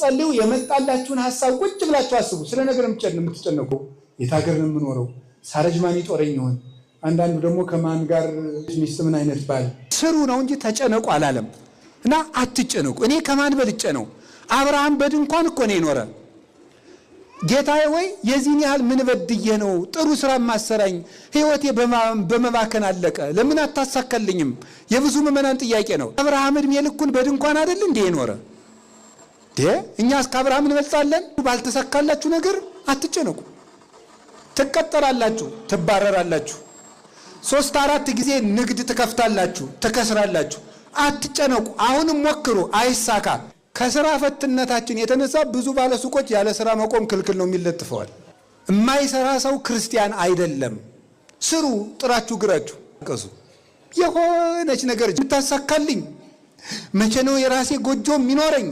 ስትጸልዩ የመጣላችሁን ሐሳብ ቁጭ ብላችሁ አስቡ። ስለ ነገር የምትጨነቁ የት ሀገር ነው የምኖረው? ሳረጅ ማን ይጦረኝ ይሆን? አንዳንዱ ደግሞ ከማን ጋር ሚስት ምን አይነት ባል? ስሩ ነው እንጂ ተጨነቁ አላለም። እና አትጨነቁ። እኔ ከማን በልጬ ነው? አብርሃም በድንኳን እኮ ነው የኖረ። ጌታዬ ወይ የዚህን ያህል ምን በድዬ ነው ጥሩ ስራ ማሰራኝ? ህይወቴ በመባከን አለቀ። ለምን አታሳካልኝም? የብዙ ምዕመናን ጥያቄ ነው። አብርሃም እድሜ ልኩን በድንኳን አይደል እንዴ የኖረ? እኛስ ከአብርሃም እንበልጣለን? ባልተሳካላችሁ ነገር አትጨነቁ። ትቀጠራላችሁ፣ ትባረራላችሁ። 3-4 ጊዜ ንግድ ትከፍታላችሁ፣ ትከስራላችሁ። አትጨነቁ። አሁንም ሞክሩ፣ አይሳካ። ከስራ ፈትነታችን የተነሳ ብዙ ባለሱቆች ያለ ስራ መቆም ክልክል ነው የሚለጥፈዋል። የማይሰራ ሰው ክርስቲያን አይደለም። ስሩ፣ ጥራችሁ ግራችሁ ቀሱ። የሆነች ነገር የምታሳካልኝ መቼ ነው የራሴ ጎጆ የሚኖረኝ